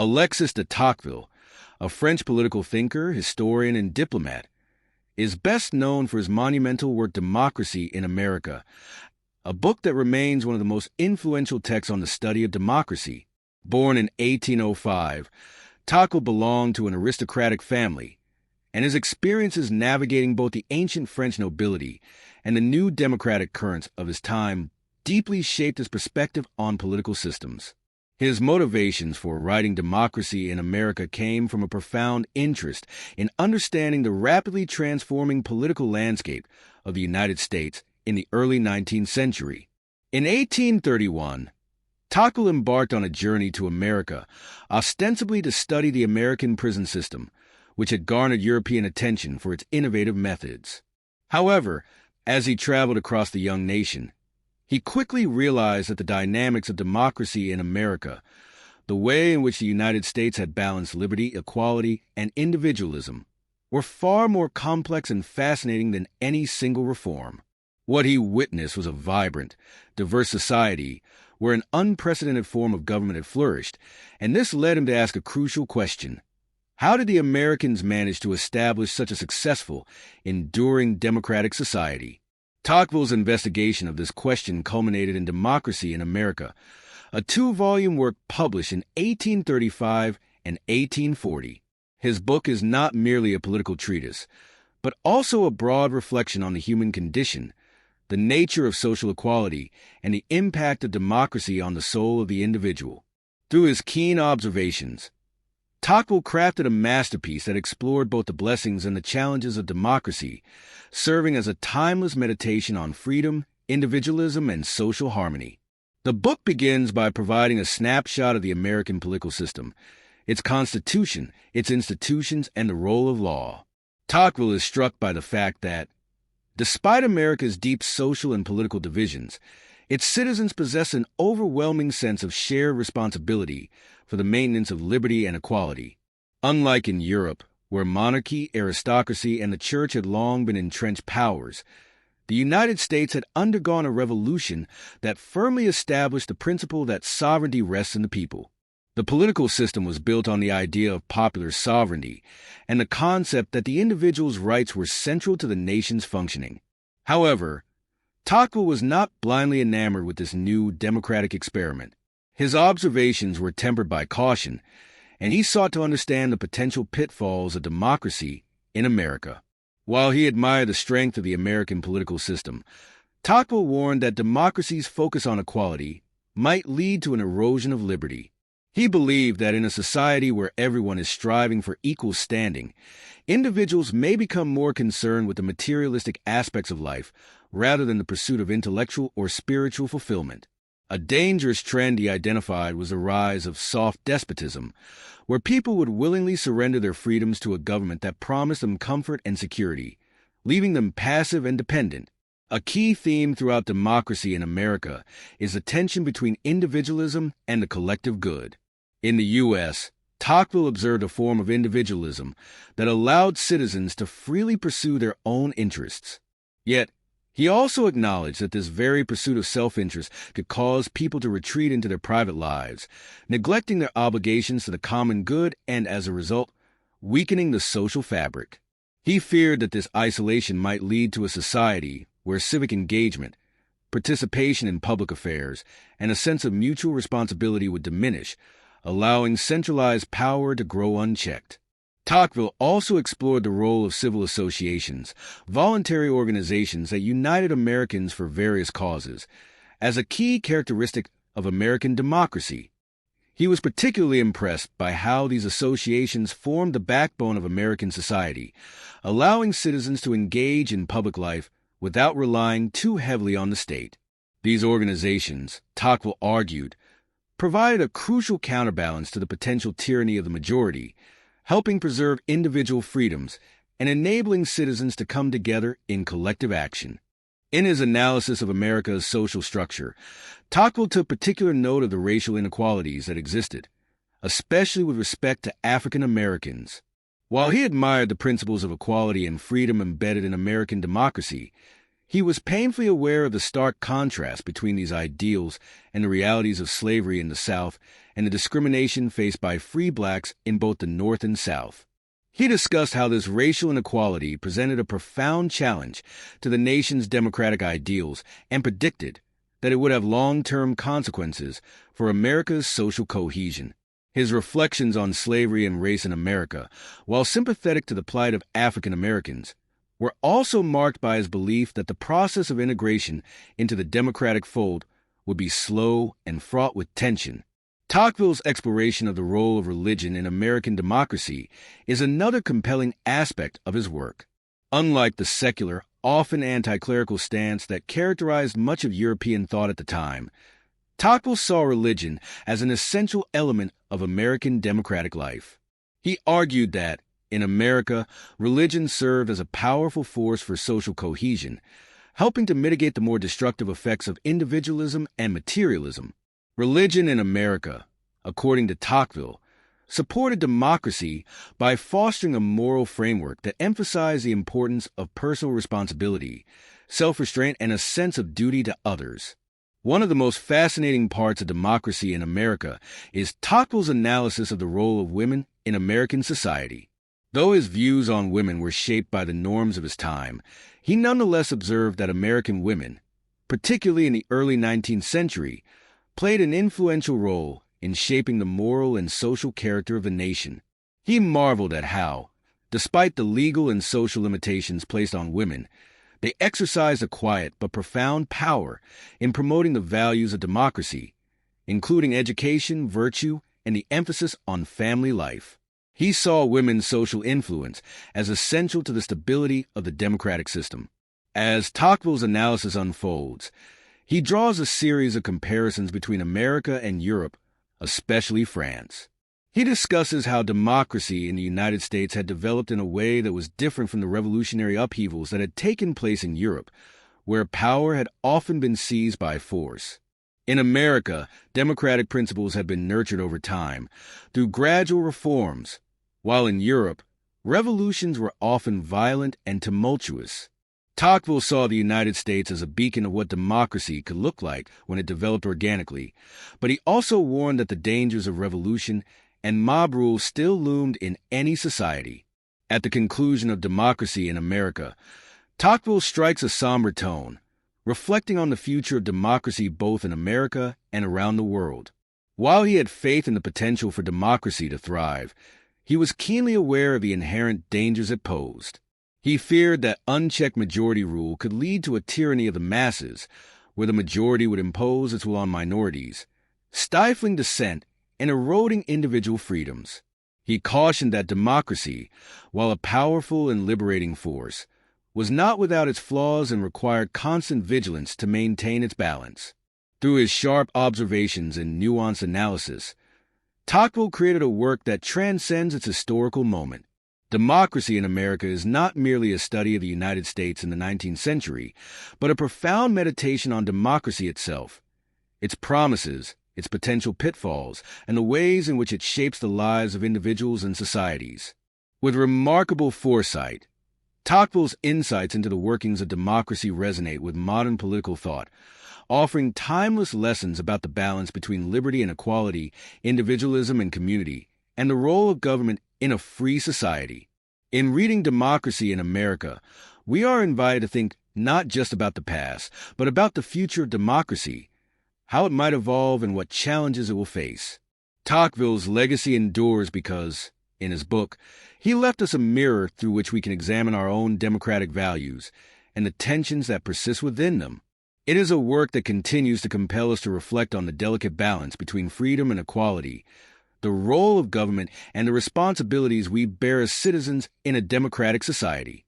Alexis de Tocqueville, a French political thinker, historian, and diplomat, is best known for his monumental work Democracy in America, a book that remains one of the most influential texts on the study of democracy. Born in 1805, Tocqueville belonged to an aristocratic family, and his experiences navigating both the ancient French nobility and the new democratic currents of his time deeply shaped his perspective on political systems. His motivations for writing Democracy in America came from a profound interest in understanding the rapidly transforming political landscape of the United States in the early 19th century. In 1831, Tocqueville embarked on a journey to America, ostensibly to study the American prison system, which had garnered European attention for its innovative methods. However, as he traveled across the young nation, he quickly realized that the dynamics of democracy in America, the way in which the United States had balanced liberty, equality, and individualism, were far more complex and fascinating than any single reform. What he witnessed was a vibrant, diverse society where an unprecedented form of government had flourished, and this led him to ask a crucial question. How did the Americans manage to establish such a successful, enduring democratic society? Tocqueville's investigation of this question culminated in Democracy in America, a two-volume work published in 1835 and 1840. His book is not merely a political treatise, but also a broad reflection on the human condition, the nature of social equality, and the impact of democracy on the soul of the individual. Through his keen observations, Tocqueville crafted a masterpiece that explored both the blessings and the challenges of democracy, serving as a timeless meditation on freedom, individualism, and social harmony. The book begins by providing a snapshot of the American political system, its constitution, its institutions, and the role of law. Tocqueville is struck by the fact that, despite America's deep social and political divisions, its citizens possess an overwhelming sense of shared responsibility for the maintenance of liberty and equality. Unlike in Europe, where monarchy, aristocracy, and the church had long been entrenched powers, the United States had undergone a revolution that firmly established the principle that sovereignty rests in the people. The political system was built on the idea of popular sovereignty and the concept that the individual's rights were central to the nation's functioning. However, Tocqueville was not blindly enamored with this new democratic experiment. His observations were tempered by caution, and he sought to understand the potential pitfalls of democracy in America. While he admired the strength of the American political system, Tocqueville warned that democracy's focus on equality might lead to an erosion of liberty. He believed that in a society where everyone is striving for equal standing, individuals may become more concerned with the materialistic aspects of life rather than the pursuit of intellectual or spiritual fulfillment. A dangerous trend he identified was the rise of soft despotism, where people would willingly surrender their freedoms to a government that promised them comfort and security, leaving them passive and dependent. A key theme throughout Democracy in America is the tension between individualism and the collective good. In the U.S., Tocqueville observed a form of individualism that allowed citizens to freely pursue their own interests. Yet, he also acknowledged that this very pursuit of self-interest could cause people to retreat into their private lives, neglecting their obligations to the common good and, as a result, weakening the social fabric. He feared that this isolation might lead to a society where civic engagement, participation in public affairs, and a sense of mutual responsibility would diminish, allowing centralized power to grow unchecked. Tocqueville also explored the role of civil associations, voluntary organizations that united Americans for various causes, as a key characteristic of American democracy. He was particularly impressed by how these associations formed the backbone of American society, allowing citizens to engage in public life without relying too heavily on the state. These organizations, Tocqueville argued, provided a crucial counterbalance to the potential tyranny of the majority, helping preserve individual freedoms and enabling citizens to come together in collective action. In his analysis of America's social structure, Tocqueville took particular note of the racial inequalities that existed, especially with respect to African Americans. While he admired the principles of equality and freedom embedded in American democracy, He was painfully aware of the stark contrast between these ideals and the realities of slavery in the South and the discrimination faced by free blacks in both the North and South. He discussed how this racial inequality presented a profound challenge to the nation's democratic ideals and predicted that it would have long-term consequences for America's social cohesion. His reflections on slavery and race in America, while sympathetic to the plight of African Americans, were also marked by his belief that the process of integration into the democratic fold would be slow and fraught with tension. Tocqueville's exploration of the role of religion in American democracy is another compelling aspect of his work. Unlike the secular, often anti-clerical stance that characterized much of European thought at the time, Tocqueville saw religion as an essential element of American democratic life. He argued that, in America, religion served as a powerful force for social cohesion, helping to mitigate the more destructive effects of individualism and materialism. Religion in America, according to Tocqueville, supported democracy by fostering a moral framework that emphasized the importance of personal responsibility, self-restraint, and a sense of duty to others. One of the most fascinating parts of democracy in America is Tocqueville's analysis of the role of women in American society. Though his views on women were shaped by the norms of his time, he nonetheless observed that American women, particularly in the early 19th century, played an influential role in shaping the moral and social character of the nation. He marveled at how, despite the legal and social limitations placed on women, they exercised a quiet but profound power in promoting the values of democracy, including education, virtue, and the emphasis on family life. He saw women's social influence as essential to the stability of the democratic system. As Tocqueville's analysis unfolds, he draws a series of comparisons between America and Europe, especially France. He discusses how democracy in the United States had developed in a way that was different from the revolutionary upheavals that had taken place in Europe, where power had often been seized by force. In America, democratic principles had been nurtured over time through gradual reforms, while in Europe, revolutions were often violent and tumultuous. Tocqueville saw the United States as a beacon of what democracy could look like when it developed organically, but he also warned that the dangers of revolution and mob rule still loomed in any society. At the conclusion of Democracy in America, Tocqueville strikes a somber tone, reflecting on the future of democracy both in America and around the world. While he had faith in the potential for democracy to thrive, he was keenly aware of the inherent dangers it posed. He feared that unchecked majority rule could lead to a tyranny of the masses, where the majority would impose its will on minorities, stifling dissent and eroding individual freedoms. He cautioned that democracy, while a powerful and liberating force, was not without its flaws and required constant vigilance to maintain its balance. Through his sharp observations and nuanced analysis, Tocqueville created a work that transcends its historical moment. Democracy in America is not merely a study of the United States in the 19th century, but a profound meditation on democracy itself, its promises, its potential pitfalls, and the ways in which it shapes the lives of individuals and societies. With remarkable foresight, Tocqueville's insights into the workings of democracy resonate with modern political thought, offering timeless lessons about the balance between liberty and equality, individualism and community, and the role of government in a free society. In reading Democracy in America, we are invited to think not just about the past, but about the future of democracy, how it might evolve and what challenges it will face. Tocqueville's legacy endures because, in his book, he left us a mirror through which we can examine our own democratic values and the tensions that persist within them. It is a work that continues to compel us to reflect on the delicate balance between freedom and equality, the role of government, and the responsibilities we bear as citizens in a democratic society.